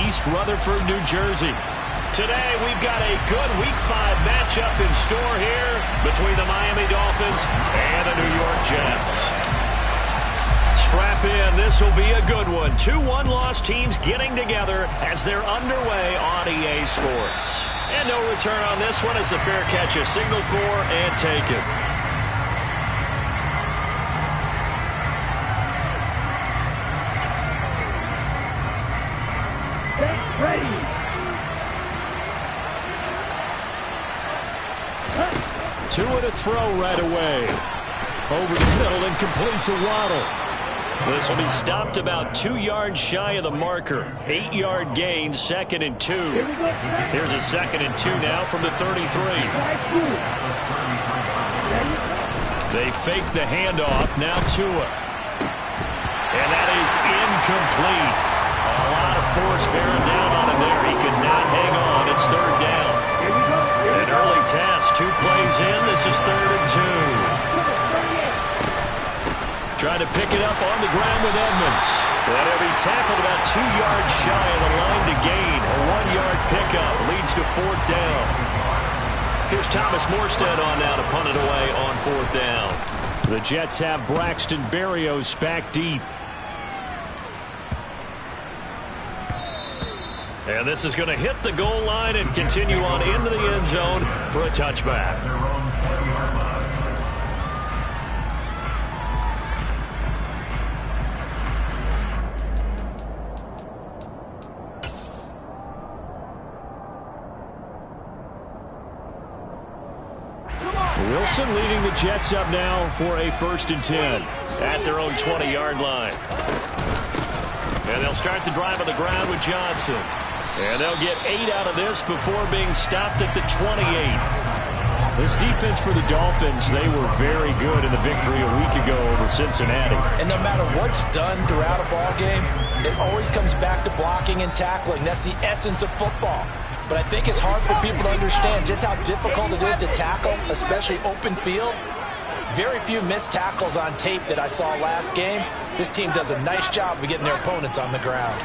East Rutherford, New Jersey. Today, we've got a good Week 5 matchup in store here between the Miami Dolphins and the New York Jets. Strap in, this will be a good one. Two one-loss teams getting together as they're underway on EA Sports. And no return on this one as the fair catch is signaled for and taken. Ready. Two and a throw right away. Over the middle and complete to Waddle. This will be stopped about 2 yards shy of the marker. 8-yard gain, 2nd and 2. Here's a 2nd and 2 now from the 33. They fake the handoff. Now Tua. And that is incomplete. A lot of force bearing down on him there. He could not hang on. It's 3rd down. An early test. 2 plays in. This is 3rd and 2. Trying to pick it up on the ground with Edmonds. And he'll be tackled about 2 yards shy of the line to gain. A 1-yard pickup leads to 4th down. Here's Thomas Morstead on now to punt it away on 4th down. The Jets have Braxton Berrios back deep. And this is going to hit the goal line and continue on into the end zone for a touchback. Wilson leading the Jets up now for a 1st and 10 at their own 20-yard line. And they'll start the drive on the ground with Johnson. And they'll get 8 out of this before being stopped at the 28. This defense for the Dolphins, they were very good in the victory a week ago over Cincinnati. And no matter what's done throughout a ball game, it always comes back to blocking and tackling. That's the essence of football. But I think it's hard for people to understand just how difficult it is to tackle, especially open field. Very few missed tackles on tape that I saw last game. This team does a nice job of getting their opponents on the ground.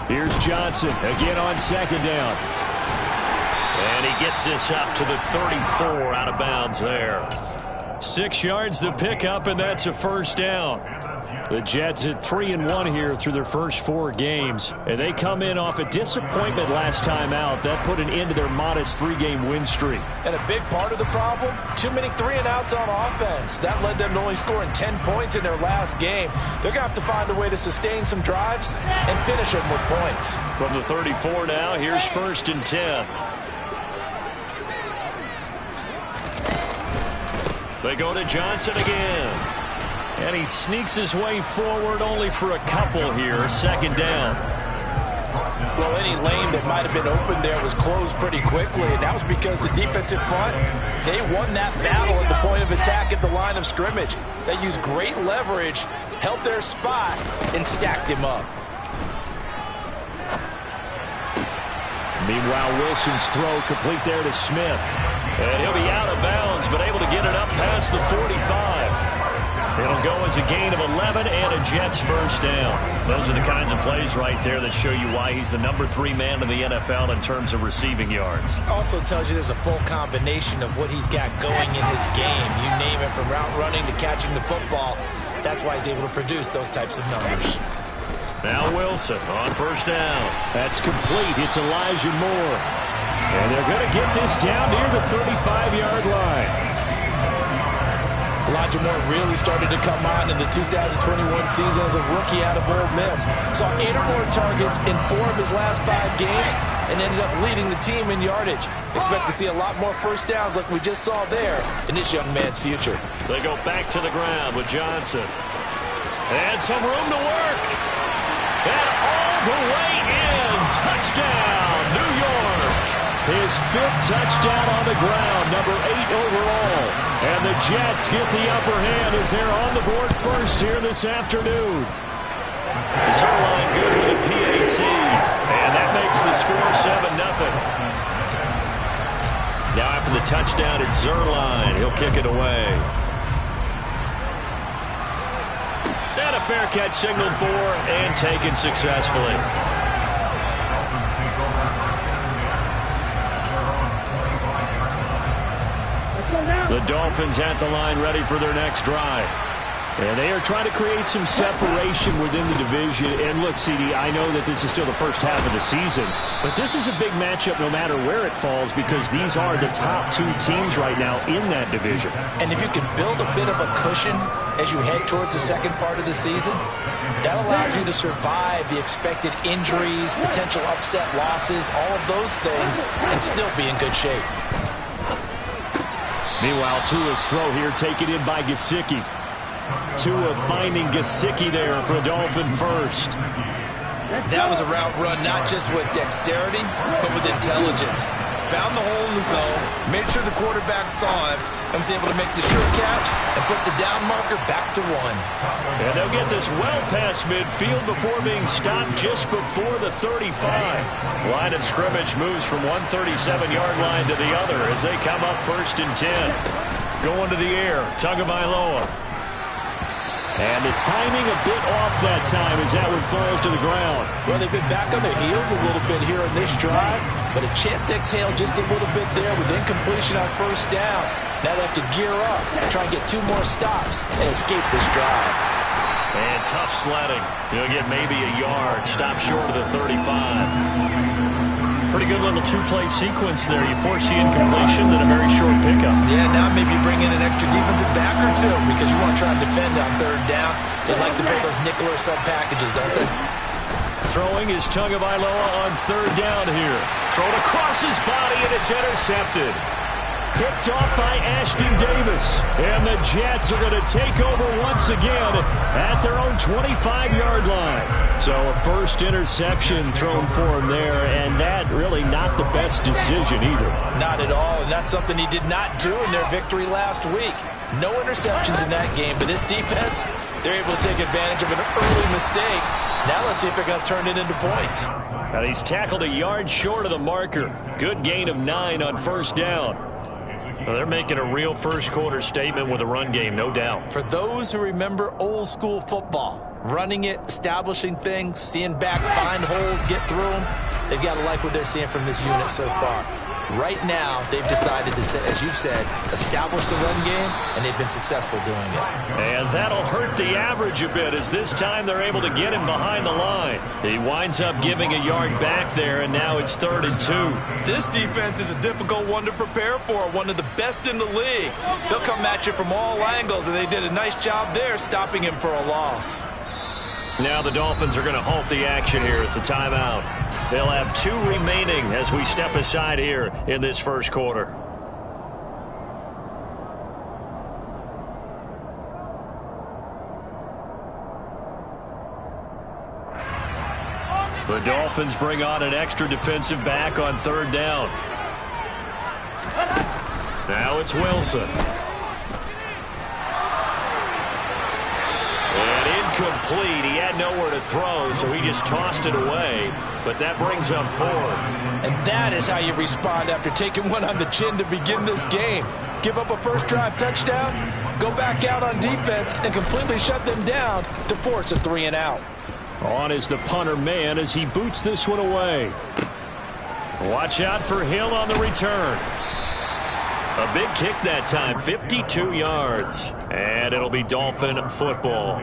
Here's Johnson again on 2nd down. And he gets this up to the 34 out of bounds there. 6 yards the pickup, and that's a 1st down. The Jets at 3-1 here through their first 4 games. And they come in off a disappointment last time out. That put an end to their modest 3-game win streak. And a big part of the problem, too many 3-and-outs on offense. That led them to only scoring 10 points in their last game. They're going to have to find a way to sustain some drives and finish them with points. From the 34 now, here's 1st and 10. They go to Johnson again. And he sneaks his way forward only for a couple here. 2nd down. Well, any lane that might have been open there was closed pretty quickly, and that was because the defensive front, they won that battle at the point of attack at the line of scrimmage. They used great leverage, held their spot, and stacked him up. Meanwhile, Wilson's throw complete there to Smith. And he'll be out of bounds, but able to get it up past the 45. It'll go as a gain of 11 and a Jets 1st down. Those are the kinds of plays right there that show you why he's the number 3 man in the NFL in terms of receiving yards. Also tells you there's a full combination of what he's got going in his game. You name it, from route running to catching the football. That's why he's able to produce those types of numbers. Now Wilson on 1st down. That's complete. It's Elijah Moore. And they're going to get this down near the 35-yard line. Elijah Moore really started to come on in the 2021 season as a rookie out of Ole Miss. Saw 8 or more targets in 4 of his last 5 games and ended up leading the team in yardage. Expect to see a lot more 1st downs like we just saw there in this young man's future. They go back to the ground with Johnson. And some room to work. And all the way in. Touchdown, New York. His 5th touchdown on the ground, number 8 overall. And the Jets get the upper hand as they're on the board first here this afternoon. Zerline good with a PAT. And that makes the score 7-0. Now after the touchdown, it's Zerline. He'll kick it away. And a fair catch signaled for and taken successfully. Dolphins at the line, ready for their next drive. And they are trying to create some separation within the division. And look, CD, I know that this is still the first half of the season, but this is a big matchup no matter where it falls, because these are the top two teams right now in that division. And if you can build a bit of a cushion as you head towards the second part of the season, that allows you to survive the expected injuries, potential upset losses, all of those things, and still be in good shape. Meanwhile, Tua's throw here taken in by Gesicki. Tua finding Gesicki there for a Dolphin first. That was a route run not just with dexterity, but with intelligence. Found the hole in the zone, made sure the quarterback saw it, and was able to make the sure catch and flip the down marker back to 1. And they'll get this well past midfield before being stopped just before the 35. Line of scrimmage moves from one 37-yard line to the other as they come up 1st and 10. Going to the air, Tagovailoa. And the timing a bit off that time as that one falls to the ground. Well, they've been back on their heels a little bit here on this drive, but a chance to exhale just a little bit there with incompletion on 1st down. Now they have to gear up and try and get 2 more stops and escape this drive. And tough sledding. He'll get maybe a yard. Stop short of the 35. Pretty good little 2-play sequence there. You force the incompletion, then a very short pickup. Yeah, now maybe you bring in an extra defensive back or 2 because you want to try and defend on 3rd down. They like to play those nickel or sub packages, don't they? Throwing is Tagovailoa on 3rd down here. Thrown across his body, and it's intercepted. Picked off by Ashton Davis. And the Jets are going to take over once again at their own 25-yard line. So a first interception thrown for him there, and that really not the best decision either. Not at all, and that's something he did not do in their victory last week. No interceptions in that game, but this defense, they're able to take advantage of an early mistake. Now let's see if they're going to turn it into points. Now he's tackled a yard short of the marker. Good gain of 9 on 1st down. Well, they're making a real first-quarter statement with a run game, no doubt. For those who remember old-school football, running it, establishing things, seeing backs find holes, get through them, they've got to like what they're seeing from this unit so far. Right now, they've decided to, as you've said, establish the run game, and they've been successful doing it. And that'll hurt the average a bit, as this time they're able to get him behind the line. He winds up giving a yard back there, and now it's 3rd and 2. This defense is a difficult one to prepare for, one of the best in the league. They'll come at you from all angles, and they did a nice job there stopping him for a loss. Now the Dolphins are going to halt the action here. It's a timeout. They'll have 2 remaining as we step aside here in this first quarter. The Dolphins bring on an extra defensive back on 3rd down. Now it's Wilson. Complete. He had nowhere to throw, so he just tossed it away. But that brings up 4th. And that is how you respond after taking one on the chin to begin this game. Give up a first drive touchdown, go back out on defense, and completely shut them down to force a 3-and-out. On is the punter man as he boots this one away. Watch out for Hill on the return. A big kick that time, 52 yards. And it'll be Dolphin football.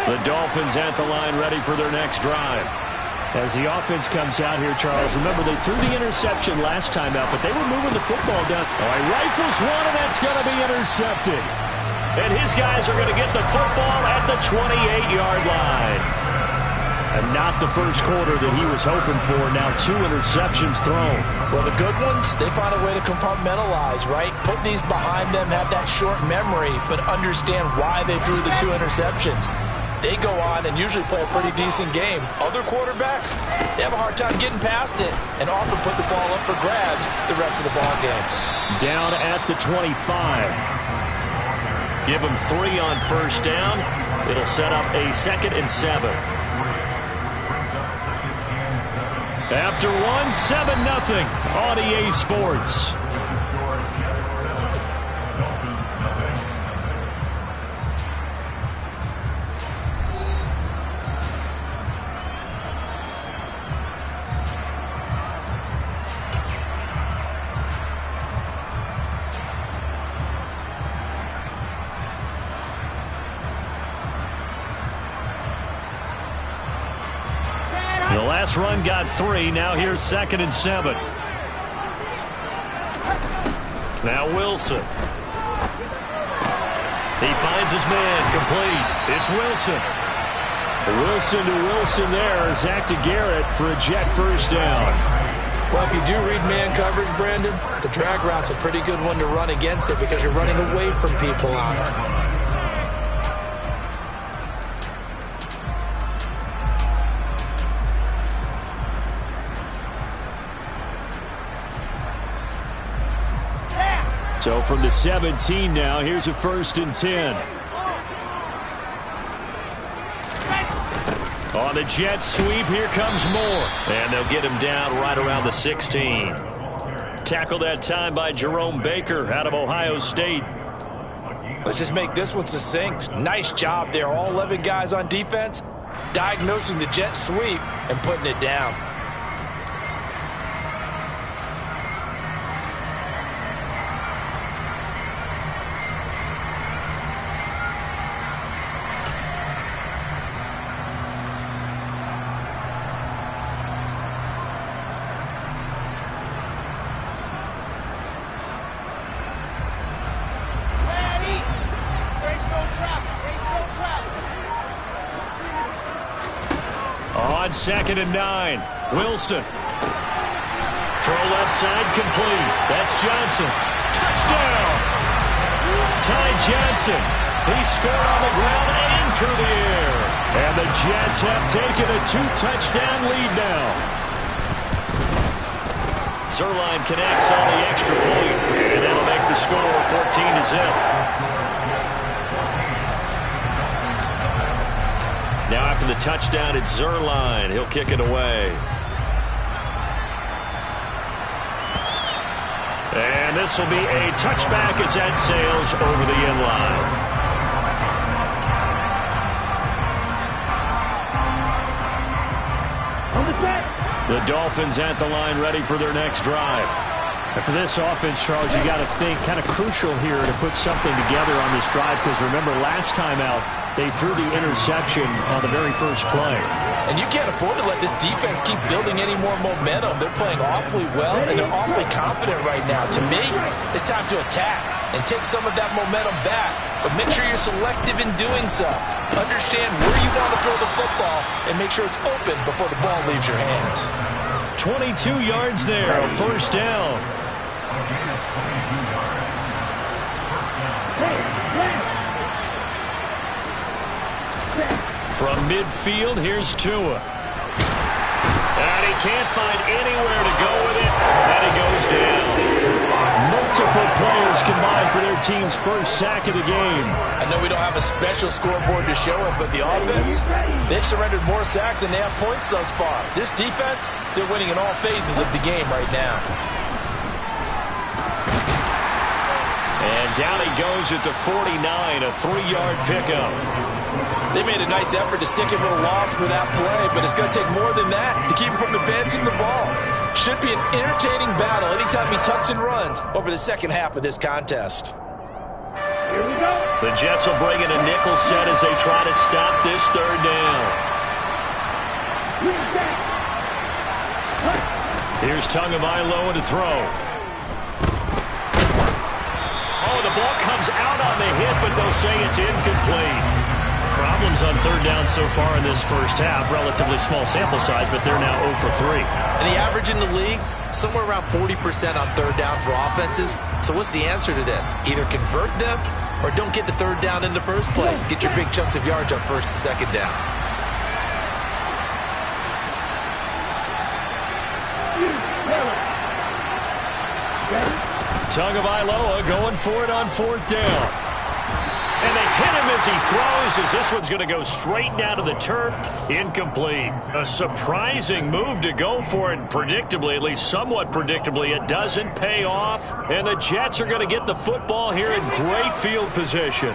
The Dolphins at the line, ready for their next drive. As the offense comes out here, Charles, remember they threw the interception last time out, but they were moving the football down. Oh, he rifles one, and that's going to be intercepted. And his guys are going to get the football at the 28-yard line. And not the first quarter that he was hoping for. Now 2 interceptions thrown. Well, the good ones, they find a way to compartmentalize, right? Put these behind them, have that short memory, but understand why they threw the 2 interceptions. They go on and usually play a pretty decent game. Other quarterbacks, they have a hard time getting past it and often put the ball up for grabs the rest of the ball game. Down at the 25. Give them 3 on 1st down. It'll set up a 2nd and 7. After 1, 7-0 on EA Sports. Pass run got 3. Now here's 2nd and 7. Now Wilson. He finds his man, complete. It's Wilson. Wilson to Wilson there. Zach to Garrett for a Jet first down. Well, if you do read man coverage, Brandon, the drag route's a pretty good one to run against it because you're running away from people on it. So from the 17 now, here's a 1st and 10. On the jet sweep, here comes Moore. And they'll get him down right around the 16. Tackled that time by Jerome Baker out of Ohio State. Let's just make this one succinct. Nice job there. All 11 guys on defense diagnosing the jet sweep and putting it down. On 2nd and 9, Wilson. Throw left side complete. That's Johnson. Touchdown! Ty Johnson. He scored on the ground and through the air. And the Jets have taken a 2-touchdown lead now. Zerline connects on the extra point, and that'll make the score 14-0. Now after the touchdown, it's Zerline. He'll kick it away. And this will be a touchback as that sails over the end line. The Dolphins at the line ready for their next drive. And for this offense, Charles, you got to think kind of crucial here to put something together on this drive because remember last time out, they threw the interception on the very first play. And you can't afford to let this defense keep building any more momentum. They're playing awfully well, and they're awfully confident right now. To me, it's time to attack and take some of that momentum back. But make sure you're selective in doing so. Understand where you want to throw the football and make sure it's open before the ball leaves your hands. 22 yards there, a 1st down. From midfield, here's Tua. And he can't find anywhere to go with it, and he goes down. Multiple players combined for their team's first sack of the game. I know we don't have a special scoreboard to show it, but the offense, they've surrendered more sacks than they have points thus far. This defense, they're winning in all phases of the game right now. And down he goes at the 49, a 3-yard pickup. They made a nice effort to stick him with a loss for that play, but it's going to take more than that to keep him from advancing the ball. Should be an entertaining battle anytime he tucks and runs over the second half of this contest. Here we go. The Jets will bring in a nickel set as they try to stop this 3rd down. Here's Tagovailoa to throw. Oh, the ball comes out on the hit, but they'll say it's incomplete. Problems on 3rd down so far in this first half. Relatively small sample size, but they're now 0 for 3. And the average in the league, somewhere around 40% on 3rd down for offenses. So what's the answer to this? Either convert them or don't get to 3rd down in the first place. Get your big chunks of yards on 1st and 2nd down. Tagovailoa going for it on 4th down. And they hit him as he throws, as this one's going to go straight down to the turf. Incomplete. A surprising move to go for it, predictably, at least somewhat predictably. It doesn't pay off, and the Jets are going to get the football here in great field position.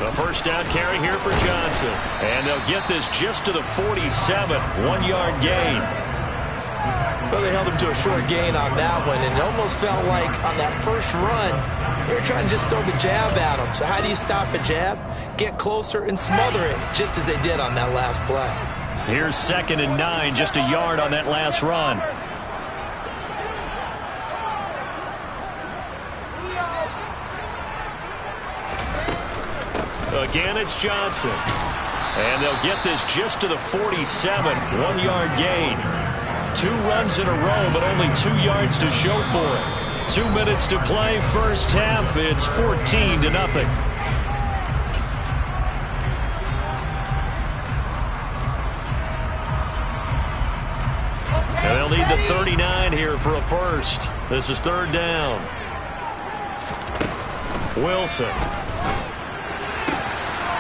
A 1st down carry here for Johnson. And they'll get this just to the 47, 1-yard gain. Well, they held him to a short gain on that one, and it almost felt like on that first run, they were trying to just throw the jab at him. So how do you stop a jab? Get closer and smother it, just as they did on that last play. Here's 2nd and 9, just a yard on that last run. Again, it's Johnson. And they'll get this just to the 47, 1-yard gain. 2 runs in a row, but only 2 yards to show for it. 2 minutes to play, first half. It's 14-0. And they'll need the 39 here for a first. This is 3rd down. Wilson.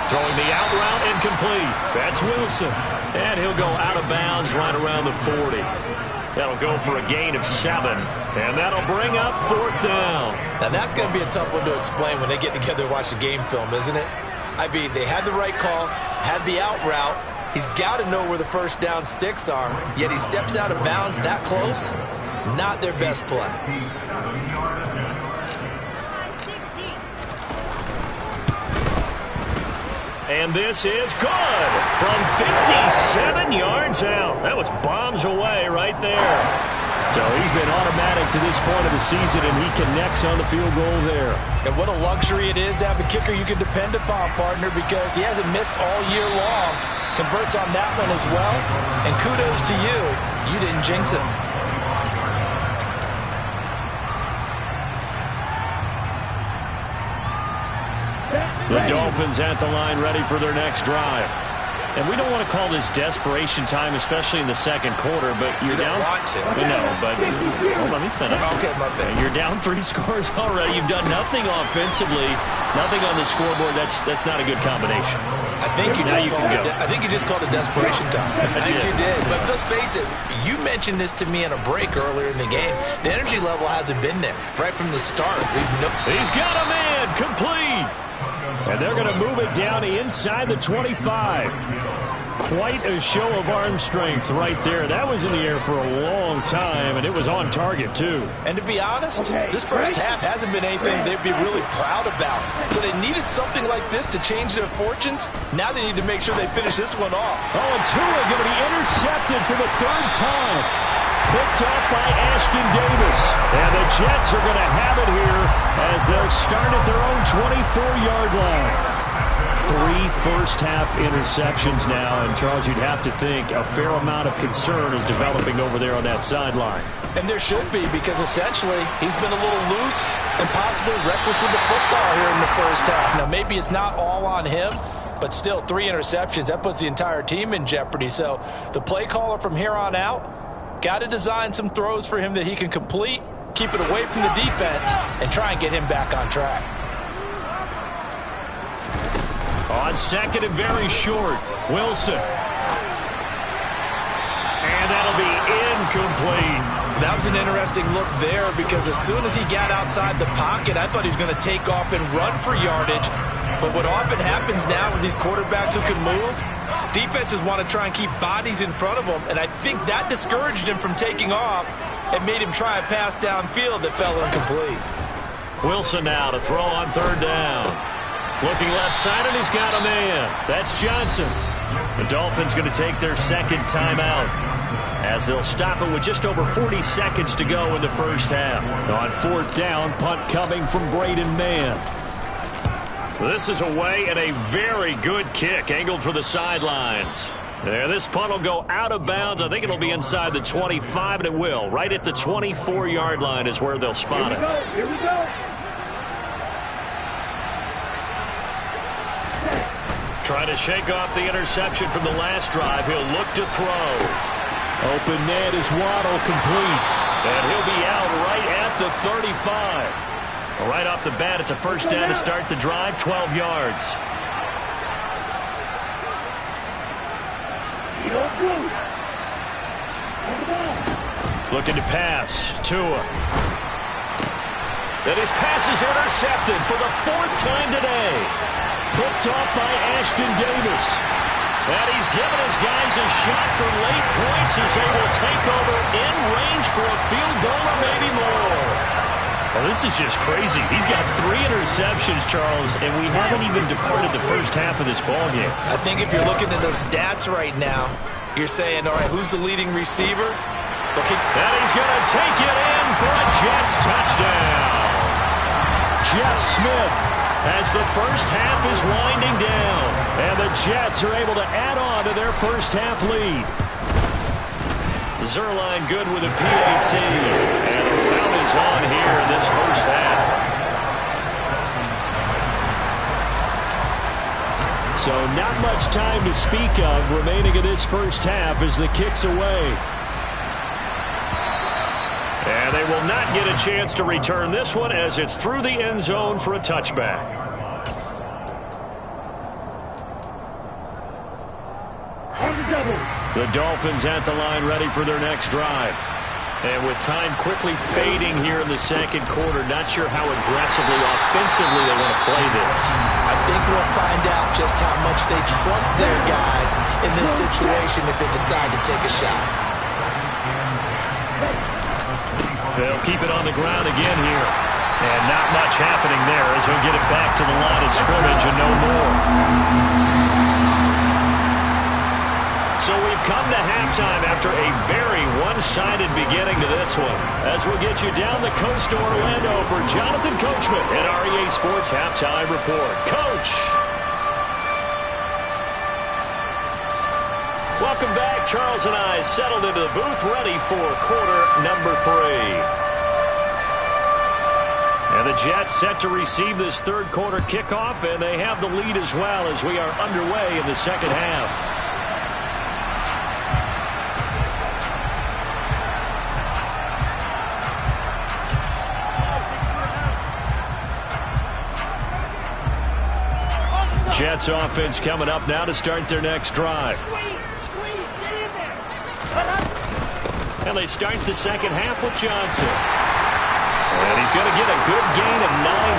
Throwing the out route incomplete. That's Wilson. And he'll go out of bounds right around the 40. That'll go for a gain of 7. And that'll bring up 4th down. Now that's going to be a tough one to explain when they get together and watch the game film, isn't it? I mean, they had the right call, had the out route. He's got to know where the first down sticks are, yet he steps out of bounds that close. Not their best play. And this is good from 57 yards out. That was bombs away right there. So he's been automatic to this point of the season, and he connects on the field goal there. And what a luxury it is to have a kicker you can depend upon, partner, because he hasn't missed all year long. Converts on that one as well. And kudos to you. You didn't jinx him. The Dolphins at the line ready for their next drive. And we don't want to call this desperation time, especially in the second quarter, but you're down. Want to. No, but let me finish. Okay, my bad. You're down 3 scores already. You've done nothing offensively, nothing on the scoreboard. That's not a good combination. I think you just called it desperation time. I think you did. But let's face it, you mentioned this to me in a break earlier in the game. The energy level hasn't been there right from the start. He's got a man complete. And they're going to move it down inside the 25. Quite a show of arm strength right there. That was in the air for a long time, and it was on target, too. And to be honest, this first half hasn't been anything they'd be really proud about. So they needed something like this to change their fortunes. Now they need to make sure they finish this one off. Oh, and Tua going to be intercepted for the 3rd time. Picked off by Ashton Davis. And the Jets are going to have it here as they'll start at their own 24-yard line. 3 first-half interceptions now, and Charles, you'd have to think a fair amount of concern is developing over there on that sideline. And there should be, because essentially he's been a little loose and possibly reckless with the football here in the first half. Now, maybe it's not all on him, but still 3 interceptions. That puts the entire team in jeopardy. So the play caller from here on out got to design some throws for him that he can complete, keep it away from the defense, and try and get him back on track. On 2nd and very short, Wilson. And that'll be incomplete. That was an interesting look there, because as soon as he got outside the pocket, I thought he was going to take off and run for yardage. But what often happens now with these quarterbacks who can move, defenses want to try and keep bodies in front of them, and I think that discouraged him from taking off and made him try a pass downfield that fell incomplete. Wilson now to throw on 3rd down. Looking left side, and he's got a man. That's Johnson. The Dolphins going to take their 2nd timeout as they'll stop it with just over 40 seconds to go in the first half. On 4th down, punt coming from Braden Mann. This is away, and a very good kick angled for the sidelines. There, this punt will go out of bounds. I think it'll be inside the 25, and it will. Right at the 24-yard line is where they'll spot it. Here we go. Trying to shake off the interception from the last drive. He'll look to throw. Open net is Waddle, complete. And he'll be out right at the 35. Right off the bat, it's a first down to start the drive, 12 yards. Looking to pass. Tua. And his pass is intercepted for the 4th time today. Picked off by Ashton Davis. And he's given his guys a shot for late points as they will take over in range for a field goal or maybe more. Well, this is just crazy. He's got 3 interceptions, Charles, and we haven't even departed the first half of this ballgame. I think if you're looking at the stats right now, you're saying, all right, who's the leading receiver? And he's going to take it in for a Jets touchdown. Jeff Smith, as the first half is winding down, and the Jets are able to add on to their first half lead. Zerline good with a PAT, and the round is on here in this first half. So not much time to speak of remaining in this first half as the kick's away. And they will not get a chance to return this one as it's through the end zone for a touchback. The Dolphins at the line ready for their next drive. And with time quickly fading here in the second quarter, not sure how aggressively, offensively they want to play this. I think we'll find out just how much they trust their guys in this situation if they decide to take a shot. They'll keep it on the ground again here. And not much happening there as he'll get it back to the line of scrimmage and no more. So we've come to halftime after a very one-sided beginning to this one. As we'll get you down the coast to Orlando for Jonathan Coachman at REA Sports Halftime Report. Coach! Welcome back. Charles and I settled into the booth ready for quarter number 3. And the Jets set to receive this third quarter kickoff, and they have the lead as well as we are underway in the second half. Jets offense coming up now to start their next drive. Squeeze, get in there. And they start the second half with Johnson. And he's going to get a good gain of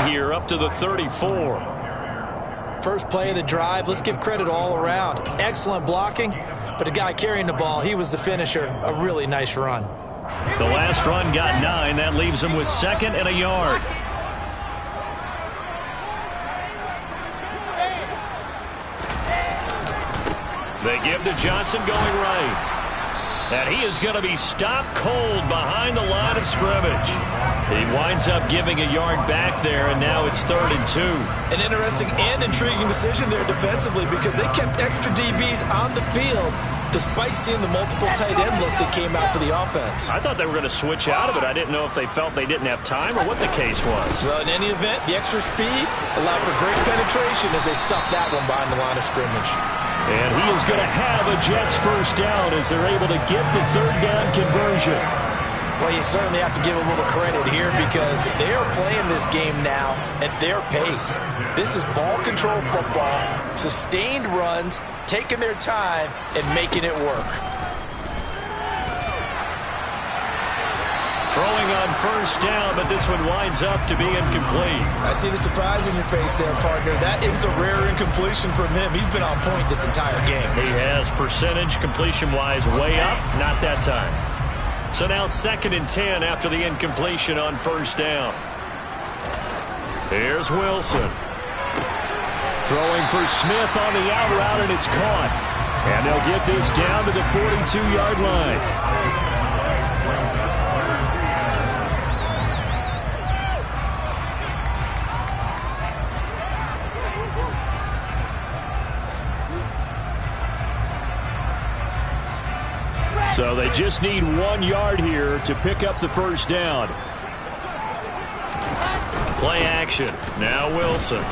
9 here up to the 34. First play of the drive, let's give credit all around. Excellent blocking, but the guy carrying the ball, he was the finisher. A really nice run. The last run got 9. That leaves him with 2nd and a yard. They give to Johnson going right. And he is going to be stopped cold behind the line of scrimmage. He winds up giving a yard back there, and now it's 3rd and 2. An interesting and intriguing decision there defensively because they kept extra DBs on the field despite seeing the multiple tight end look that came out for the offense. I thought they were going to switch out of it. I didn't know if they felt they didn't have time or what the case was. Well, in any event, the extra speed allowed for great penetration as they stopped that one behind the line of scrimmage. And he is going to have a Jets first down as they're able to get the 3rd down conversion. Well, you certainly have to give a little credit here because they are playing this game now at their pace. This is ball control football, sustained runs, taking their time, and making it work. Throwing on first down, but this one winds up to be incomplete. I see the surprise in your face there, partner. That is a rare incompletion from him. He's been on point this entire game. He has percentage completion-wise way up, not that time. So now 2nd and 10 after the incompletion on first down. Here's Wilson. Throwing for Smith on the out route, and it's caught. And they'll get this down to the 42-yard line. So they just need 1 yard here to pick up the first down. Play action. Now Wilson. And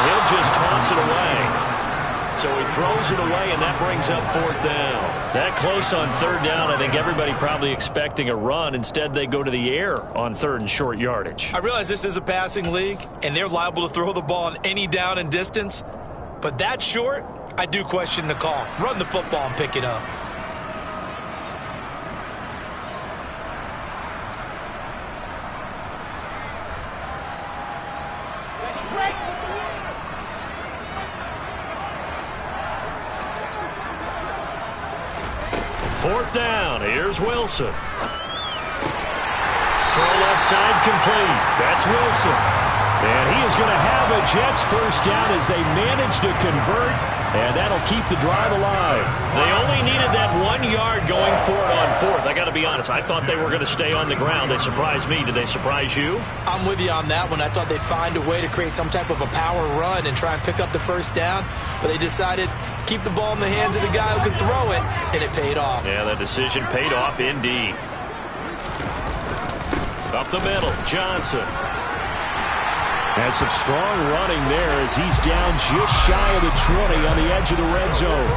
he'll just toss it away. So he throws it away, and that brings up 4th down. That close on 3rd down, I think everybody probably expecting a run. Instead, they go to the air on 3rd and short yardage. I realize this is a passing league, and they're liable to throw the ball on any down and distance. But that short, I do question the call. Run the football and pick it up. 4th down. Here's Wilson. Throw left side complete. That's Wilson. And he is going to have a Jets first down as they manage to convert, and that'll keep the drive alive. They only needed that 1 yard going for it on 4th. I got to be honest, I thought they were going to stay on the ground. They surprised me. Did they surprise you? I'm with you on that one. I thought they'd find a way to create some type of a power run and try and pick up the first down, but they decided keep the ball in the hands of the guy who could throw it, and it paid off. Yeah, that decision paid off indeed. Up the middle, Johnson. And some strong running there as he's down just shy of the 20 on the edge of the red zone.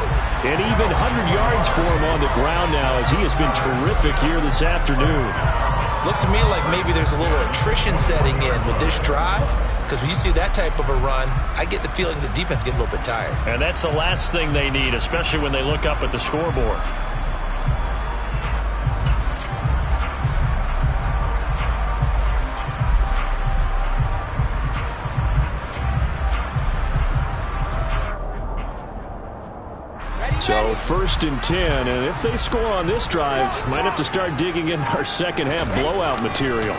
And even 100 yards for him on the ground now as he has been terrific here this afternoon. Looks to me like maybe there's a little attrition setting in with this drive, because when you see that type of a run, I get the feeling the defense getting a little bit tired. And that's the last thing they need, especially when they look up at the scoreboard. So 1st and 10, and if they score on this drive, might have to start digging in our second half blowout material.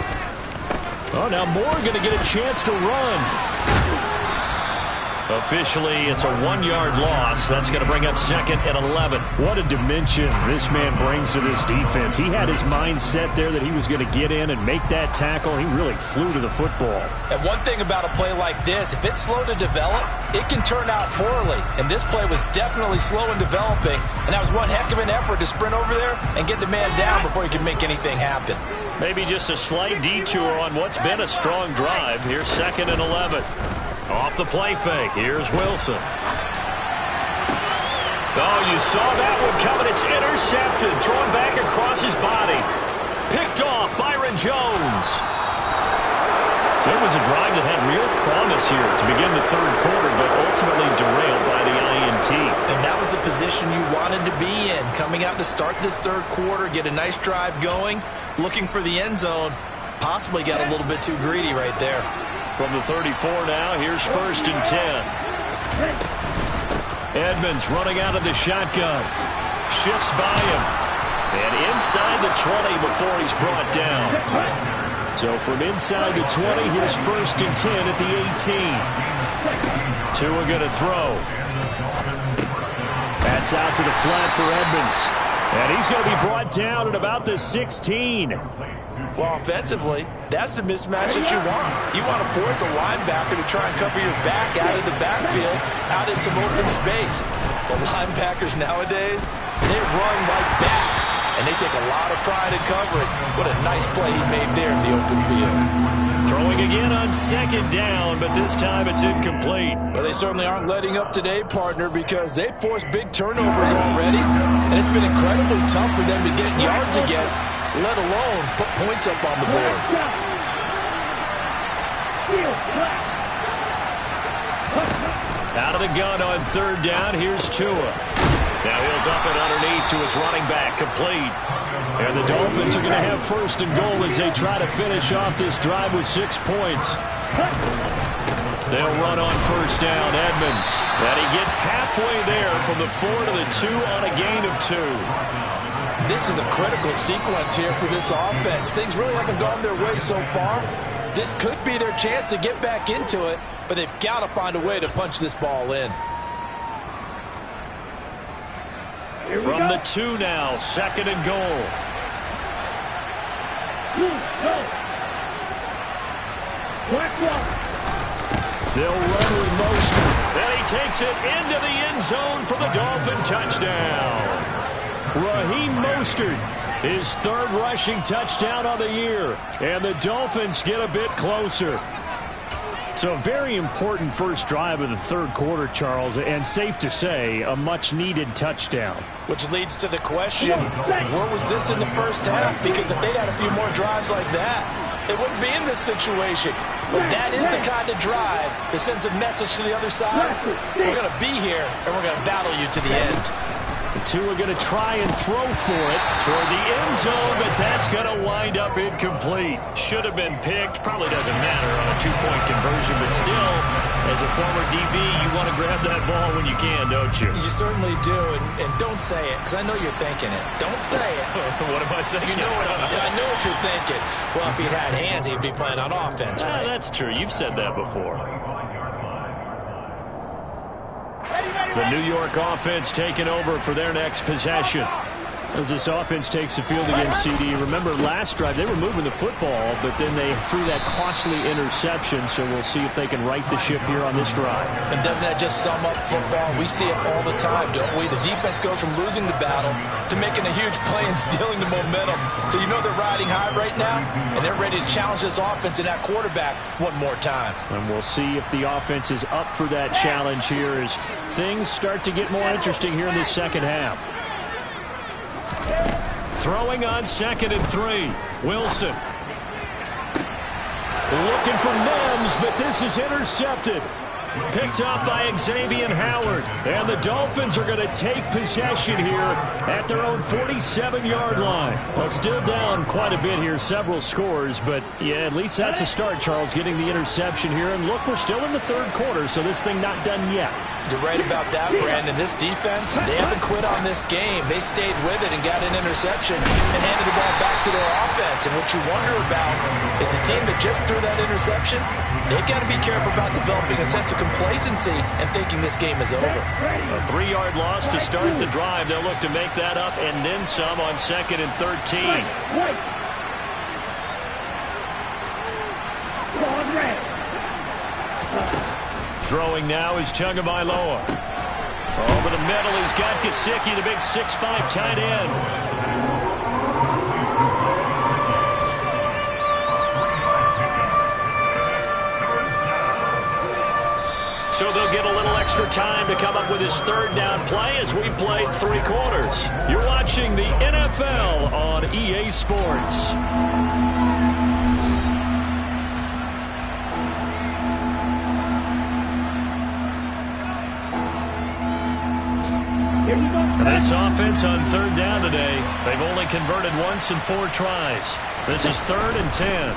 Oh, now Moore going to get a chance to run. Officially, it's a 1 yard loss. That's going to bring up 2nd and 11. What a dimension this man brings to this defense. He had his mind set there that he was going to get in and make that tackle. He really flew to the football. And one thing about a play like this, if it's slow to develop, it can turn out poorly. And this play was definitely slow in developing. And that was one heck of an effort to sprint over there and get the man down before he could make anything happen. Maybe just a slight detour on what's been a strong drive. Here's 2nd and 11. Off the play fake. Here's Wilson. Oh, you saw that one coming. It's intercepted. Thrown back across his body. Picked off Byron Jones. So it was a drive that had real promise here to begin the 3rd quarter, but ultimately derailed by the INT. And that was the position you wanted to be in. Coming out to start this 3rd quarter, get a nice drive going, looking for the end zone. Possibly got a little bit too greedy right there. From the 34 now, here's 1st and 10. Edmonds running out of the shotgun. Shifts by him. And inside the 20 before he's brought down. So from inside the 20, here's 1st and 10 at the 18. Tua going to throw. That's out to the flat for Edmonds. And he's going to be brought down at about the 16. Well, offensively, that's the mismatch that you want. You want to force a linebacker to try and cover your back out of the backfield, out in some open space. The linebackers nowadays, they run like backs, and they take a lot of pride in covering. What a nice play he made there in the open field. Throwing again on 2nd down, but this time it's incomplete. Well, they certainly aren't letting up today, partner, because they've forced big turnovers already, and it's been incredibly tough for them to get yards against, let alone put points up on the board. Out of the gun on 3rd down, here's Tua. Now he'll dump it underneath to his running back, complete. And the Dolphins are going to have 1st and goal as they try to finish off this drive with 6 points. They'll run on 1st down, Edmonds. And he gets halfway there from the 4 to the 2 on a gain of 2. This is a critical sequence here for this offense. Things really haven't gone their way so far. This could be their chance to get back into it, but they've got to find a way to punch this ball in. From the 2 now, 2nd and goal. They'll run with Mostert. And he takes it into the end zone for the Dolphin touchdown. Raheem Mostert, his 3rd rushing touchdown of the year. And the Dolphins get a bit closer. So a very important first drive of the 3rd quarter, Charles, and safe to say, a much-needed touchdown. Which leads to the question, where was this in the first half? Because if they'd had a few more drives like that, they wouldn't be in this situation. But that is the kind of drive that sends a message to the other side. We're going to be here, and we're going to battle you to the end. Two are going to try and throw for it toward the end zone, but that's going to wind up incomplete. Should have been picked. Probably doesn't matter on a two-point conversion, but still, as a former DB, you want to grab that ball when you can, don't you? You certainly do, and don't say it, because I know you're thinking it. Don't say it. What am I thinking? You know I know what you're thinking. Well, if he'd had hands, he'd be playing on offense, right? That's true. You've said that before. The New York offense taking over for their next possession. As this offense takes the field against CD, remember last drive they were moving the football, but then they threw that costly interception, so we'll see if they can right the ship here on this drive. And doesn't that just sum up football? We see it all the time, don't we? The defense goes from losing the battle to making a huge play and stealing the momentum. So you know they're riding high right now, and they're ready to challenge this offense and that quarterback one more time. And we'll see if the offense is up for that challenge here as things start to get more interesting here in the second half. Throwing on 2nd and 3. Wilson. Looking for Mims, but this is intercepted. Picked up by Xavier Howard. And the Dolphins are going to take possession here at their own 47-yard line. Well, still down quite a bit here, several scores, but yeah, at least that's a start, Charles, getting the interception here. And look, we're still in the third quarter, so this thing not done yet. You're right about that, Brandon. This defense, they haven't quit on this game. They stayed with it and got an interception and handed the ball back to their offense. And what you wonder about is the team that just threw that interception, they've got to be careful about developing a sense of complacency and thinking this game is over. A 3-yard loss to start the drive. They'll look to make that up and then some on 2nd and 13. Throwing now is Tagovailoa. Over the middle, he's got Gesicki, the big 6'5" tight end. So they'll get a little extra time to come up with his third down play as we've played 3 quarters. You're watching the NFL on EA Sports. This offense on 3rd down today, they've only converted once in 4 tries. This is 3rd and 10.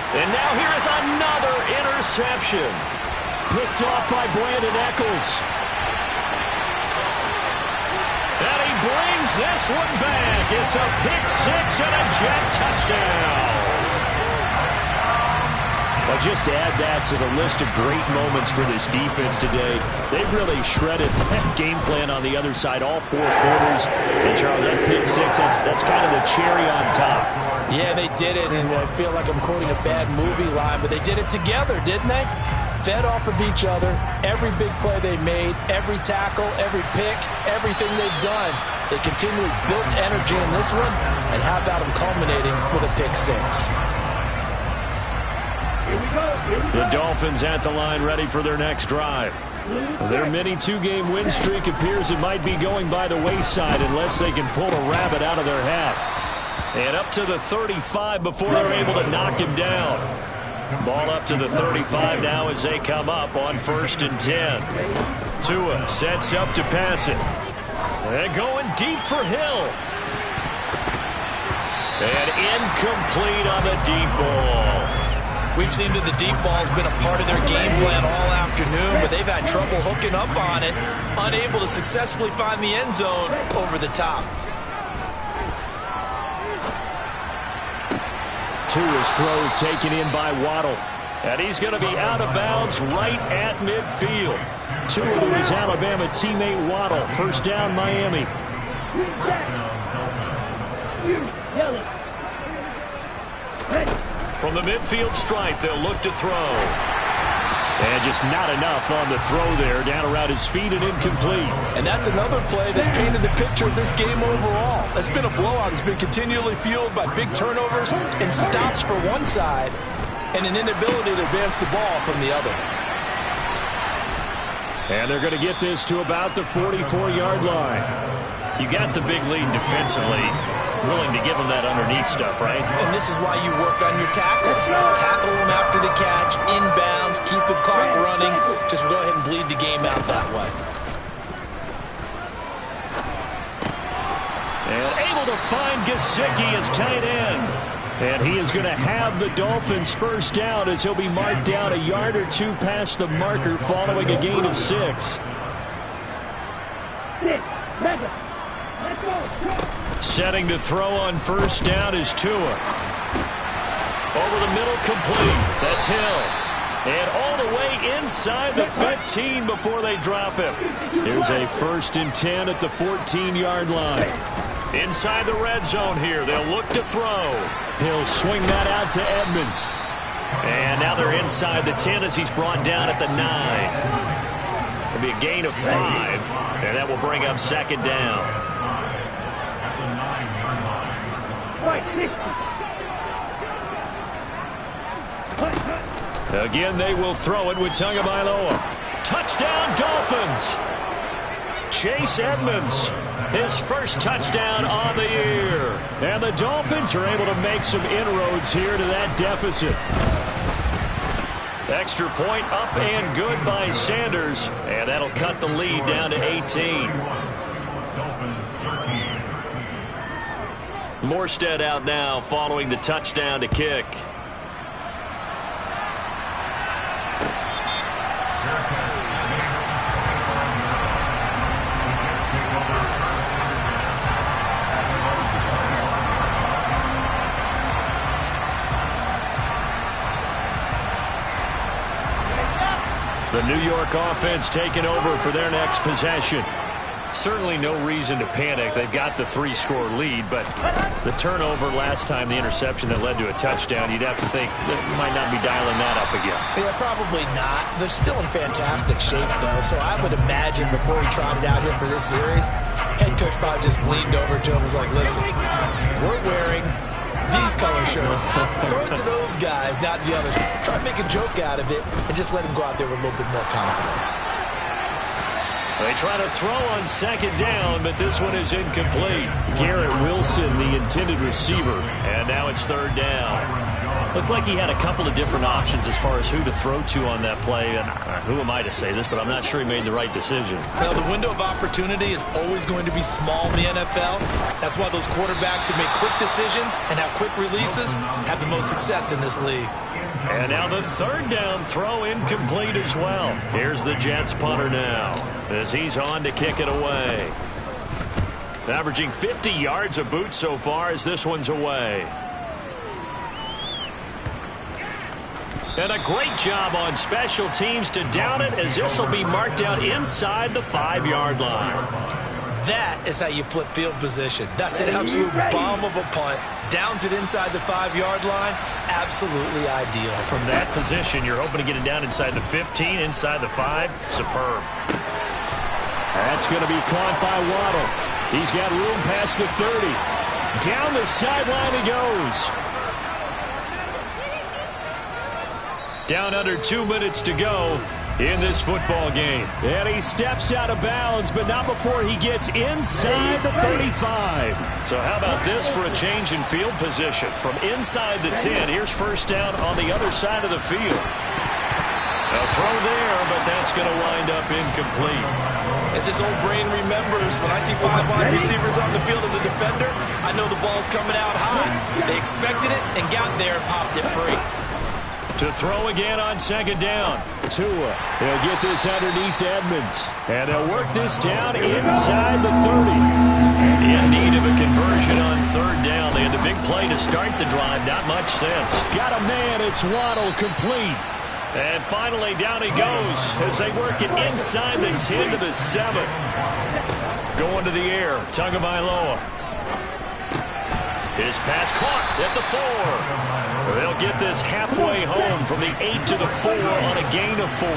And now here is another interception. Picked off by Brandon Eccles. And he brings this one back. It's a pick 6 and a jet touchdown. Well, just to add that to the list of great moments for this defense today, they've really shredded that game plan on the other side all 4 quarters. And, Charles, that pick 6, that's kind of the cherry on top. Yeah, they did it, and I feel like I'm quoting a bad movie line, but they did it together, didn't they? Fed off of each other, every big play they made, every tackle, every pick, everything they've done. They continually built energy in this one, and how about them culminating with a pick 6? The Dolphins at the line ready for their next drive. Their mini 2-game win streak appears it might be going by the wayside unless they can pull a rabbit out of their hat. And up to the 35 before they're able to knock him down. Ball up to the 35 now as they come up on 1st and 10. Tua sets up to pass it. And going deep for Hill. And incomplete on the deep ball. We've seen that the deep ball has been a part of their game plan all afternoon, but they've had trouble hooking up on it, unable to successfully find the end zone over the top. Tua's throws taken in by Waddle. And he's going to be out of bounds right at midfield. Tua to his Alabama teammate Waddle. 1st down, Miami. From the midfield stripe, they'll look to throw. And just not enough on the throw there. Down around his feet and incomplete. And that's another play that's painted the picture of this game overall. It's been a blowout. It's been continually fueled by big turnovers and stops for one side and an inability to advance the ball from the other. And they're going to get this to about the 44-yard line. You got the big lead defensively. willing to give him that underneath stuff, right? And this is why you work on your tackling. Tackle him after the catch, inbounds, keep the clock running. Just go ahead and bleed the game out that way. And able to find Gesicki as tight end. And he is going to have the Dolphins first down as he'll be marked down a yard or two past the marker following a gain of 6. Setting to throw on first down is Tua. Over the middle, complete. That's Hill. And all the way inside the 15 before they drop him. Here's a 1st and 10 at the 14-yard line. Inside the red zone here. They'll look to throw. He'll swing that out to Edmonds. And now they're inside the 10 as he's brought down at the 9. It'll be a gain of 5. And that will bring up 2nd down. Again, they will throw it with Tagovailoa. Touchdown, Dolphins. Chase Edmonds, his first touchdown on the year. And the Dolphins are able to make some inroads here to that deficit. Extra point up and good by Sanders. And that'll cut the lead down to 18. Morstead out now following the touchdown to kick. The New York offense taking over for their next possession. Certainly no reason to panic. They've got the 3-score lead, but the turnover last time, the interception that led to a touchdown, you'd have to think that might not be dialing that up again. Yeah, probably not. They're still in fantastic shape, though, so I would imagine before he trotted out here for this series, head coach probably just leaned over to him and was like, listen, we're wearing these color shirts. Throw it to those guys, not the others. Try to make a joke out of it and just let him go out there with a little bit more confidence. They try to throw on 2nd down, but this one is incomplete. Garrett Wilson, the intended receiver, and now it's 3rd down. Looked like he had a couple of different options as far as who to throw to on that play. And who am I to say this, but I'm not sure he made the right decision. Well, the window of opportunity is always going to be small in the NFL. That's why those quarterbacks who make quick decisions and have quick releases have the most success in this league. And now the 3rd down throw incomplete as well. Here's the Jets punter now as he's on to kick it away. Averaging 50 yards a boot so far as this one's away. And a great job on special teams to down it as this will be marked out inside the 5-yard line. That is how you flip field position. That's an absolute bomb of a punt. Downs it inside the 5-yard line. Absolutely ideal. From that position, you're hoping to get it down inside the 15, inside the 5. Superb. That's going to be caught by Waddle. He's got room past the 30. Down the sideline he goes. Down under 2 minutes to go in this football game. And he steps out of bounds, but not before he gets inside the 35. So how about this for a change in field position? From inside the 10, here's first down on the other side of the field. A throw there, but that's going to wind up incomplete. As this old brain remembers, when I see 5 wide receivers on the field as a defender, I know the ball's coming out high. They expected it and got there and popped it free. To throw again on 2nd down. Tua, he'll get this underneath to Edmonds. And they'll work this down inside the 30. In need of a conversion on 3rd down. They had the big play to start the drive. Not much sense. Got a man. It's Waddle, complete. And finally down he goes as they work it inside the 10 to the 7. Going to the air. Tagovailoa. His pass caught at the 4. They'll get this halfway home from the 8 to the 4 on a gain of 4.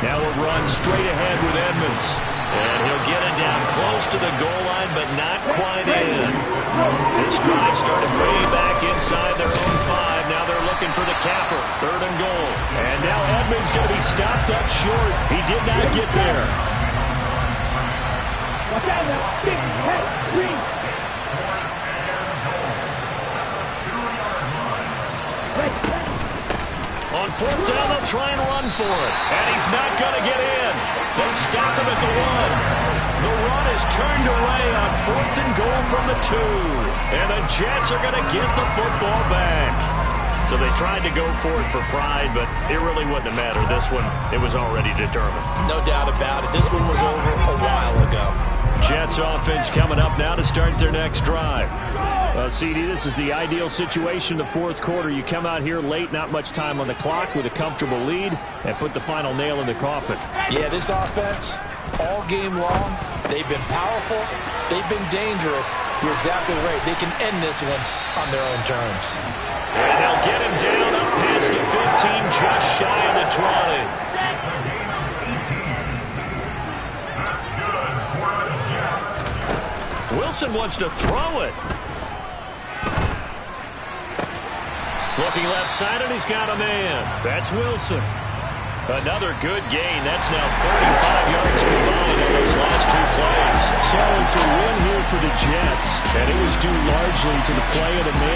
Now a run straight ahead with Edmonds. And he'll get it down close to the goal line, but not quite in. This drive started way back inside their own 5. Now they're looking for the capper. 3rd and goal. And now Edmonds going to be stopped up short. He did not get there. fourth down, they'll try and run for it. And he's not going to get in. They stop him at the 1. The run is turned away on 4th and goal from the 2. And the Jets are going to get the football back. So they tried to go for it for pride, but it really wouldn't have mattered. This one, it was already determined. No doubt about it. This one was over a while ago. Jets offense coming up now to start their next drive. CD, this is the ideal situation in the fourth quarter. You come out here late, not much time on the clock with a comfortable lead, and put the final nail in the coffin. Yeah, this offense, all game long, they've been powerful, they've been dangerous. You're exactly right. They can end this one on their own terms. And they'll get him down up past the 15, just shy of the 20. Wilson wants to throw it. Looking left side, and he's got a man. That's Wilson. Another good gain. That's now 35 yards combined on those last 2 plays. So it's a win here for the Jets, and it was due largely to the play of the man